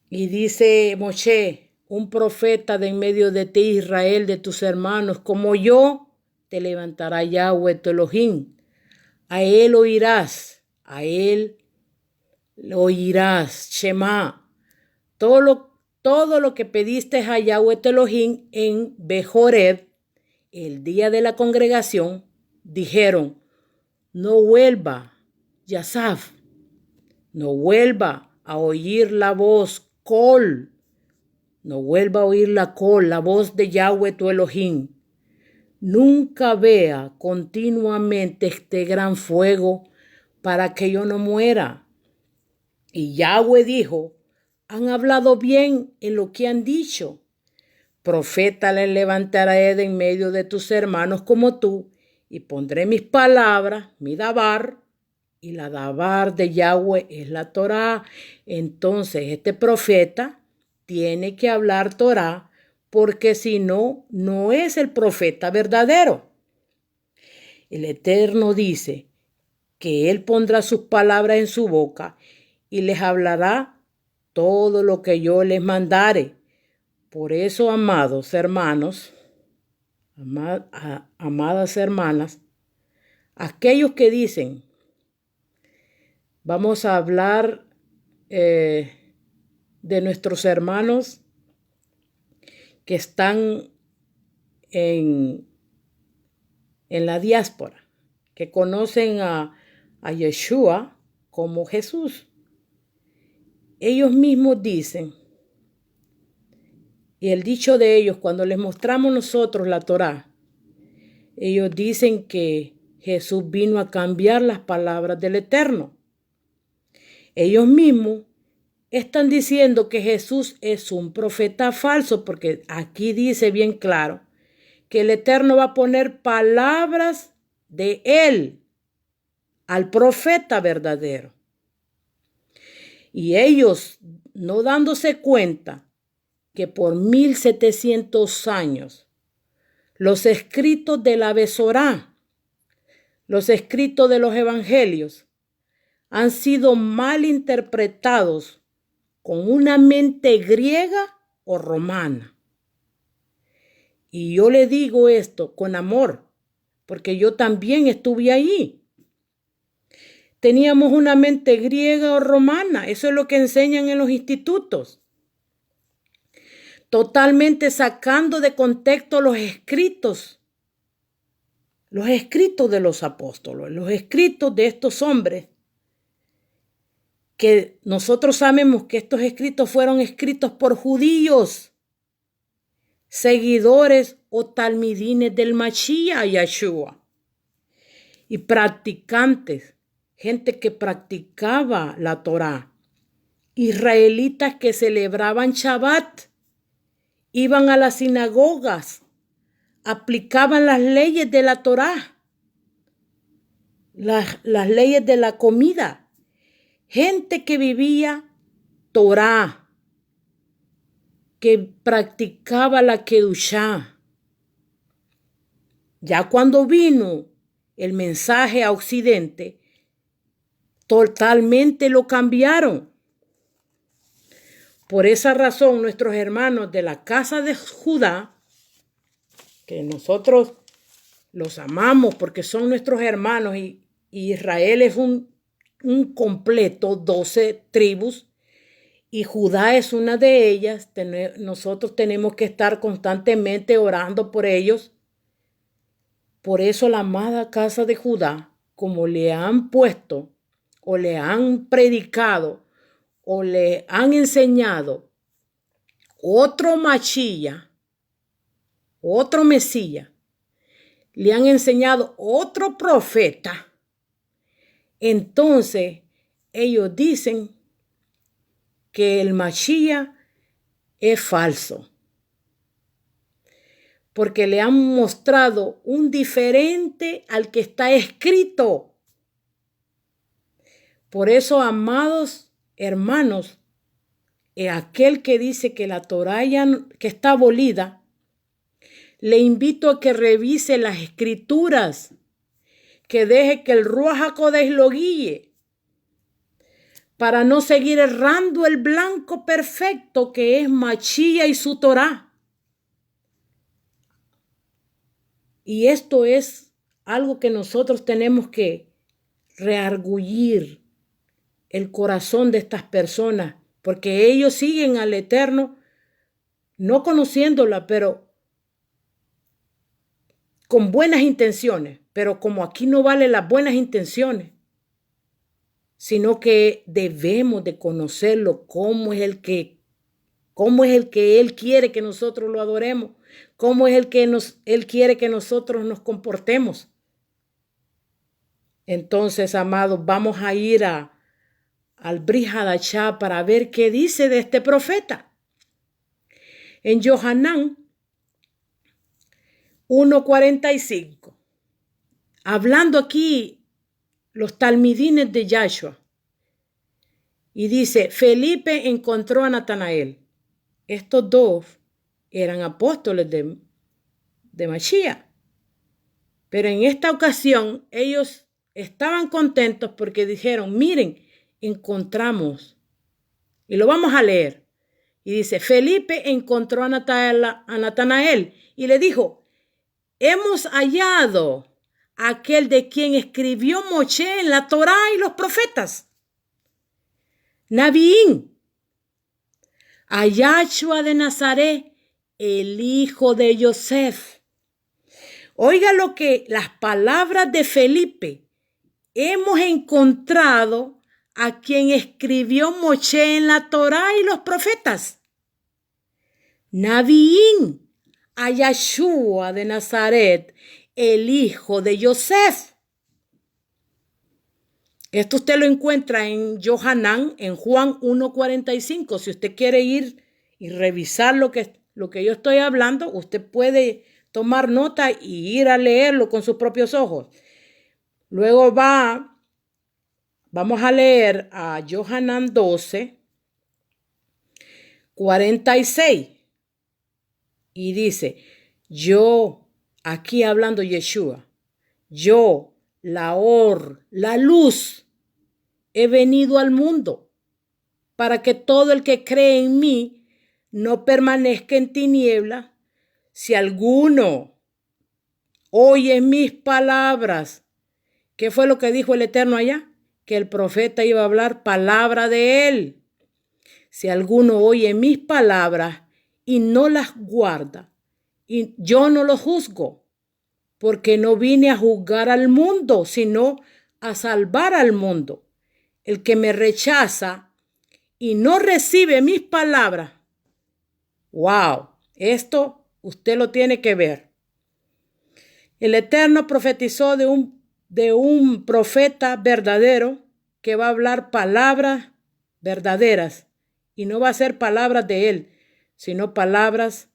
Y dice Moshe, un profeta de en medio de ti, Israel, de tus hermanos, como yo, te levantará Yahweh tu Elohim. A él oirás, Shema. Todo lo que pediste a Yahweh tu Elohim en Bejoreb, el día de la congregación, dijeron, no vuelva, Yasaf, no vuelva a oír la voz, Col, no vuelva a oír la voz de Yahweh tu Elohim. Nunca vea continuamente este gran fuego para que yo no muera. Y Yahweh dijo, han hablado bien en lo que han dicho. Profeta les levantaré de en medio de tus hermanos como tú, y pondré mis palabras, mi dabar, y la dabar de Yahweh es la Torá. Entonces este profeta tiene que hablar Torá, porque si no, no es el profeta verdadero. El Eterno dice que Él pondrá sus palabras en su boca y les hablará todo lo que yo les mandare. Por eso, amados hermanos, amadas hermanas, aquellos que dicen, vamos a hablar de nuestros hermanos que están en la diáspora, que conocen a Yeshua como Jesús. Ellos mismos dicen Y el dicho de ellos, cuando les mostramos nosotros la Torá, ellos dicen que Jesús vino a cambiar las palabras del Eterno. Ellos mismos están diciendo que Jesús es un profeta falso, porque aquí dice bien claro que el Eterno va a poner palabras de él al profeta verdadero. Y ellos, no dándose cuenta que por 1700 años los escritos de la Besorá, los escritos de los evangelios, han sido mal interpretados con una mente griega o romana. Y yo le digo esto con amor, porque yo también estuve ahí. Teníamos una mente griega o romana, eso es lo que enseñan en los institutos. Totalmente sacando de contexto los escritos de los apóstoles, los escritos de estos hombres, que nosotros sabemos que estos escritos fueron escritos por judíos, seguidores o talmidines del Mashiach Yeshua, y practicantes, gente que practicaba la Torá, israelitas que celebraban Shabbat, iban a las sinagogas, aplicaban las leyes de la Torá, las leyes de la comida, gente que vivía Torá, que practicaba la Kedushá. Ya cuando vino el mensaje a Occidente, totalmente lo cambiaron. Por esa razón, nuestros hermanos de la casa de Judá, que nosotros los amamos porque son nuestros hermanos, y Israel es un completo, 12 tribus, y Judá es una de ellas. Nosotros tenemos que estar constantemente orando por ellos. Por eso la amada casa de Judá, como le han puesto o le han predicado o le han enseñado otro Mashiach, otro Mesías, le han enseñado otro profeta, entonces ellos dicen que el Mashiach es falso, porque le han mostrado un diferente al que está escrito. Por eso, amados hermanos, aquel que dice que la Torá que está abolida, le invito a que revise las escrituras, que deje que el Ruach HaKodesh lo guíe, para no seguir errando el blanco perfecto que es Mashiach y su Torá. Y esto es algo que nosotros tenemos que reargullir el corazón de estas personas, porque ellos siguen al Eterno, no conociéndola, pero con buenas intenciones. Pero como aquí no valen las buenas intenciones, sino que debemos de conocerlo, cómo es el que Él quiere que nosotros lo adoremos, cómo es Él quiere que nosotros nos comportemos. Entonces, amados, vamos a ir al Brit Hadashah para ver qué dice de este profeta. En Yohanan 1:45, hablando aquí los talmidines de Yahshua, y dice, Felipe encontró a Natanael. Estos dos eran apóstoles de Mashiach. Pero en esta ocasión ellos estaban contentos porque dijeron, miren, encontramos. Y lo vamos a leer. Y dice, Felipe encontró a Natanael y le dijo, hemos hallado a aquel de quien escribió Moshe en la Torá y los profetas, Nabiín, a Yahshua de Nazaret, el hijo de Yosef. Oiga lo que las palabras de Felipe, hemos encontrado a quien escribió Moshe en la Torá y los profetas. Navín, a Yeshua de Nazaret, el hijo de Yosef. Esto usted lo encuentra en Johanán, en Juan 1:45. Si usted quiere ir y revisar lo que yo estoy hablando, usted puede tomar nota y ir a leerlo con sus propios ojos. Luego vamos a leer a Johanán 12:46. Y dice, yo, aquí hablando Yeshua, yo, la luz, he venido al mundo para que todo el que cree en mí no permanezca en tiniebla. Si alguno oye mis palabras, ¿qué fue lo que dijo el Eterno allá? Que el profeta iba a hablar palabra de él. Si alguno oye mis palabras y no las guarda, y yo no lo juzgo, porque no vine a juzgar al mundo, sino a salvar al mundo. El que me rechaza y no recibe mis palabras, wow, esto usted lo tiene que ver. El Eterno profetizó de un profeta verdadero que va a hablar palabras verdaderas, y no va a ser palabras de él, sino palabras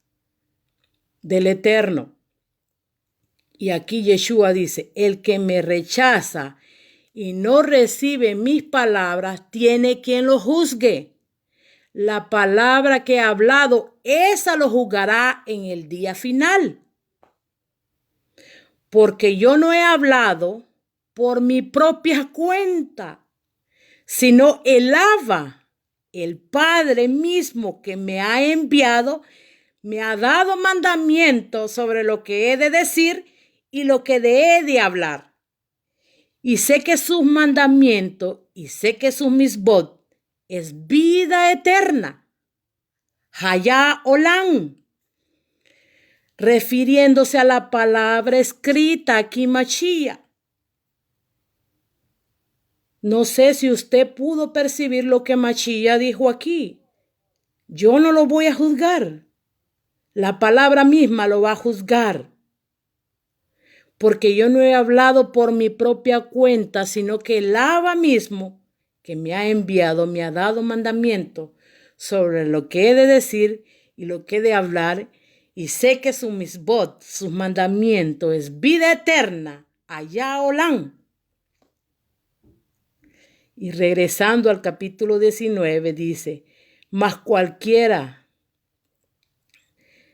del Eterno. Y aquí Yeshua dice, el que me rechaza y no recibe mis palabras, tiene quien lo juzgue. La palabra que he hablado, esa lo juzgará en el día final. Porque yo no he hablado por mi propia cuenta, sino el Abba, el Padre mismo que me ha enviado, me ha dado mandamientos sobre lo que he de decir y lo que he de hablar. Y sé que sus mandamientos y sé que sus misbot es vida eterna. Hayá Olam. Refiriéndose a la palabra escrita aquí, Mashiach. No sé si usted pudo percibir lo que Mashiach dijo aquí. Yo no lo voy a juzgar. La palabra misma lo va a juzgar. Porque yo no he hablado por mi propia cuenta, sino que el Abba mismo, que me ha enviado, me ha dado mandamiento sobre lo que he de decir y lo que he de hablar, y sé que su misbot, sus mandamientos, es vida eterna, allá Olam. Y regresando al capítulo 19, dice, mas cualquiera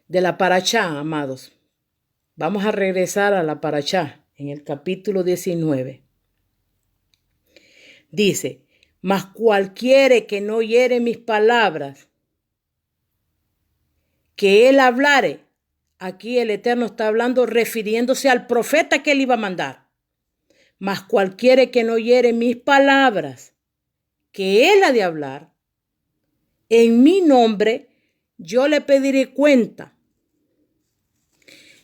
de la parashá, amados. Vamos a regresar a la parashá en el capítulo 19. Dice, mas cualquiera que no oyere mis palabras, que él hablare. Aquí el Eterno está hablando refiriéndose al profeta que él iba a mandar. Mas cualquiera que no oyere mis palabras, que él ha de hablar, en mi nombre yo le pediré cuenta.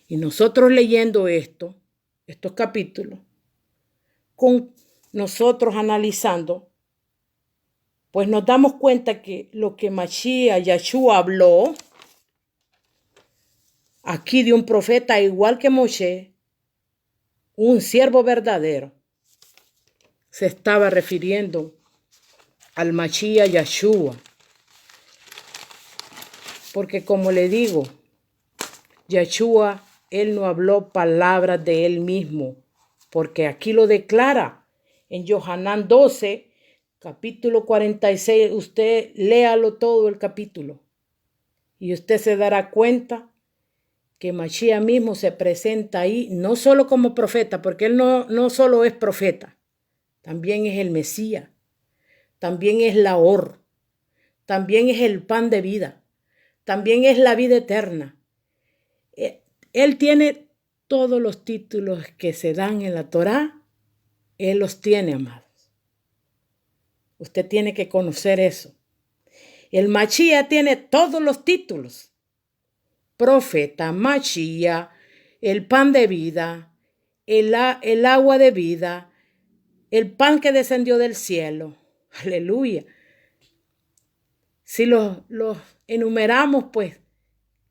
Y nosotros leyendo estos capítulos, con nosotros analizando, pues nos damos cuenta que lo que Mashiach, Yeshua habló aquí de un profeta igual que Moshe, un siervo verdadero, se estaba refiriendo al Mashiach Yeshua. Porque como le digo, Yeshua, él no habló palabras de él mismo, porque aquí lo declara en Johanán 12, capítulo 46. Usted léalo todo el capítulo y usted se dará cuenta que Mashiach mismo se presenta ahí, no solo como profeta, porque él no solo es profeta, también es el Mesías, también es la Or, también es el pan de vida, también es la vida eterna. Él tiene todos los títulos que se dan en la Torá, él los tiene, amados. Usted tiene que conocer eso. El Mashiach tiene todos los títulos. Profeta, Mashiach, el pan de vida, el agua de vida, el pan que descendió del cielo. Aleluya. Si los enumeramos, pues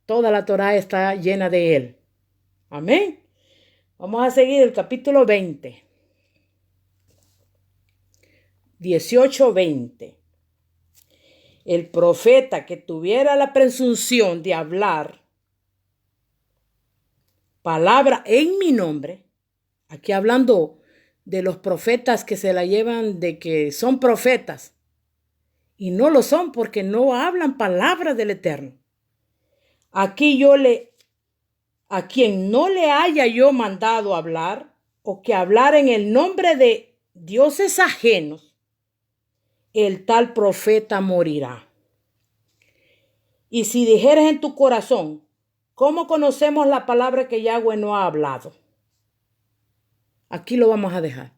Toda la Torá está llena de él. Amén. Vamos a seguir el capítulo 20. 18-20. El profeta que tuviera la presunción de hablar palabra en mi nombre, aquí hablando de los profetas que se la llevan de que son profetas y no lo son porque no hablan palabras del Eterno. Aquí a quien no le haya yo mandado hablar o que hablar en el nombre de dioses ajenos, el tal profeta morirá. Y si dijeres en tu corazón, ¿cómo conocemos la palabra que Yahweh no ha hablado? Aquí lo vamos a dejar.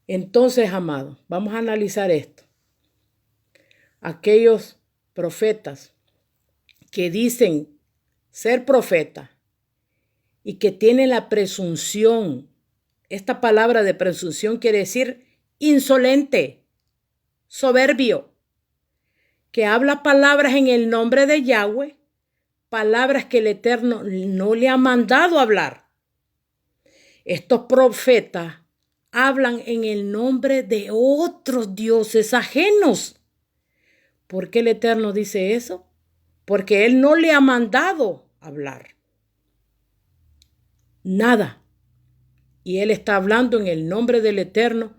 Entonces, amados, vamos a analizar esto. Aquellos profetas que dicen ser profetas y que tienen la presunción, esta palabra de presunción quiere decir insolente, soberbio, que habla palabras en el nombre de Yahweh, palabras que el Eterno no le ha mandado hablar. Estos profetas hablan en el nombre de otros dioses ajenos. ¿Por qué el Eterno dice eso? Porque Él no le ha mandado hablar nada. Y Él está hablando en el nombre del Eterno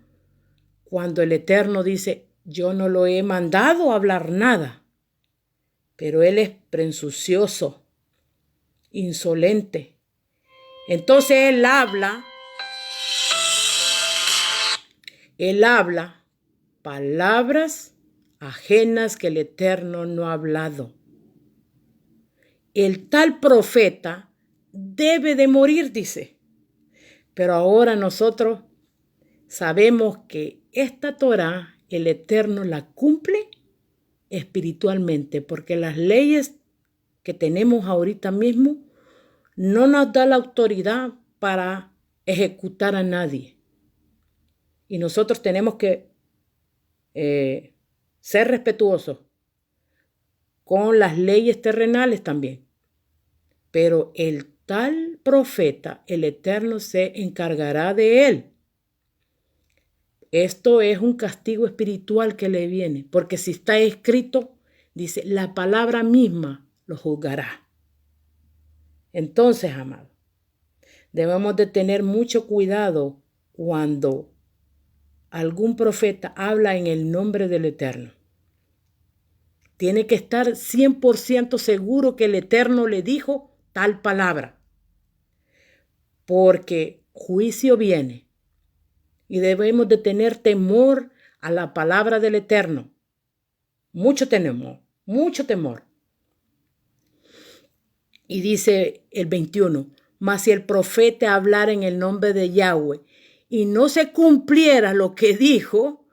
cuando el Eterno dice, yo no lo he mandado a hablar nada. Pero Él es presuncioso, insolente. Entonces Él habla palabras ajenas que el Eterno no ha hablado. El tal profeta debe de morir, dice. Pero ahora nosotros sabemos que esta Torá, el Eterno la cumple espiritualmente, porque las leyes que tenemos ahorita mismo no nos da la autoridad para ejecutar a nadie. Y nosotros tenemos que ser respetuosos con las leyes terrenales también. Pero el tal profeta, el Eterno se encargará de él. Esto es un castigo espiritual que le viene, porque si está escrito, dice, la palabra misma lo juzgará. Entonces, amado, debemos de tener mucho cuidado cuando algún profeta habla en el nombre del Eterno. Tiene que estar 100% seguro que el Eterno le dijo tal palabra, porque juicio viene y debemos de tener temor a la palabra del Eterno. Mucho temor, mucho temor. Y dice el 21, mas si el profeta hablara en el nombre de Yahweh y no se cumpliera lo que dijo,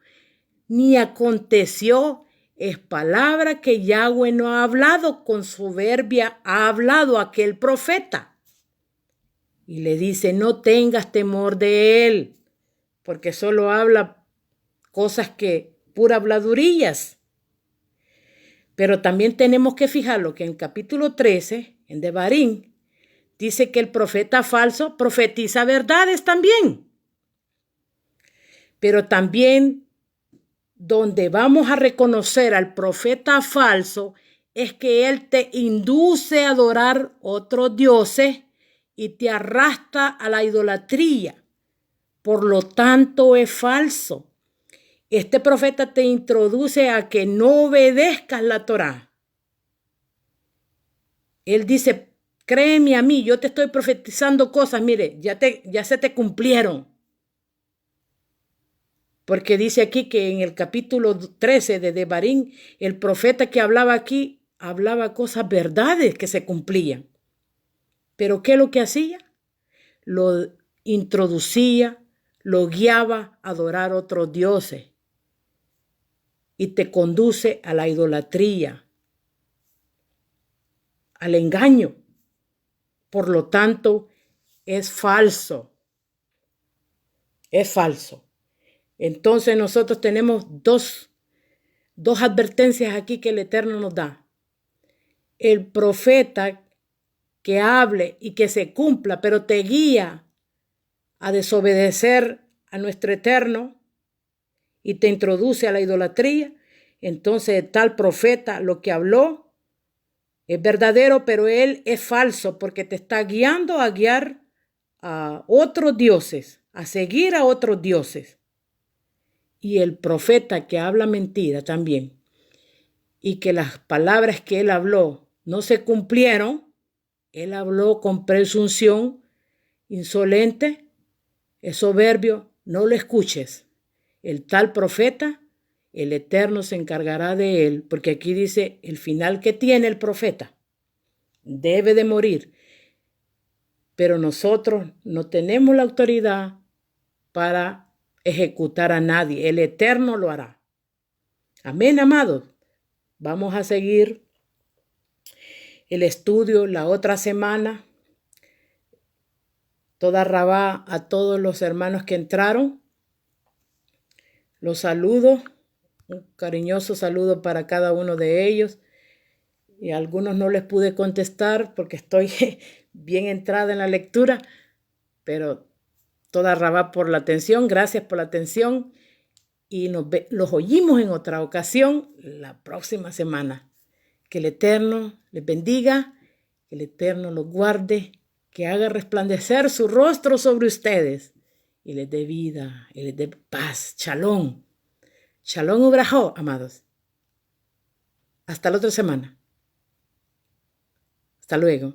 ni aconteció, es palabra que Yahweh no ha hablado, con soberbia ha hablado aquel profeta. Y le dice, no tengas temor de él, porque solo habla cosas que, pura habladurillas. Pero también tenemos que fijarlo que en el capítulo 13, en Devarim, dice que el profeta falso profetiza verdades también. Pero también donde vamos a reconocer al profeta falso es que él te induce a adorar otros dioses y te arrastra a la idolatría. Por lo tanto, es falso. Este profeta te introduce a que no obedezcas la Torá. Él dice, créeme a mí, yo te estoy profetizando cosas, mire, ya se te cumplieron. Porque dice aquí que en el capítulo 13 de Devarim, el profeta que hablaba aquí, hablaba cosas verdades que se cumplían. Pero ¿qué es lo que hacía? Lo introducía, lo guiaba a adorar otros dioses. Y te conduce a la idolatría, al engaño. Por lo tanto, es falso. Es falso. Entonces nosotros tenemos dos advertencias aquí que el Eterno nos da. el profeta que hable y que se cumpla, pero te guía a desobedecer a nuestro Eterno y te introduce a la idolatría, entonces tal profeta lo que habló es verdadero, pero él es falso porque te está guiando a guiar a otros dioses, a seguir a otros dioses. Y el profeta que habla mentira también, y que las palabras que él habló no se cumplieron, él habló con presunción, insolente, es soberbio, no lo escuches. El tal profeta, el Eterno se encargará de él, porque aquí dice el final que tiene el profeta. Debe de morir. Pero nosotros no tenemos la autoridad para ejecutar a nadie. El Eterno lo hará. Amén, amados. Vamos a seguir el estudio la otra semana. Toda Rabá a todos los hermanos que entraron. Los saludo. Un cariñoso saludo para cada uno de ellos. Y a algunos no les pude contestar porque estoy bien entrada en la lectura, pero toda Rabá por la atención, gracias por la atención y los oímos en otra ocasión la próxima semana. Que el Eterno les bendiga, que el Eterno los guarde, que haga resplandecer su rostro sobre ustedes y les dé vida, y les dé paz. Shalom. Shalom ubrajó, amados. Hasta la otra semana. Hasta luego.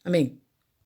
Amén.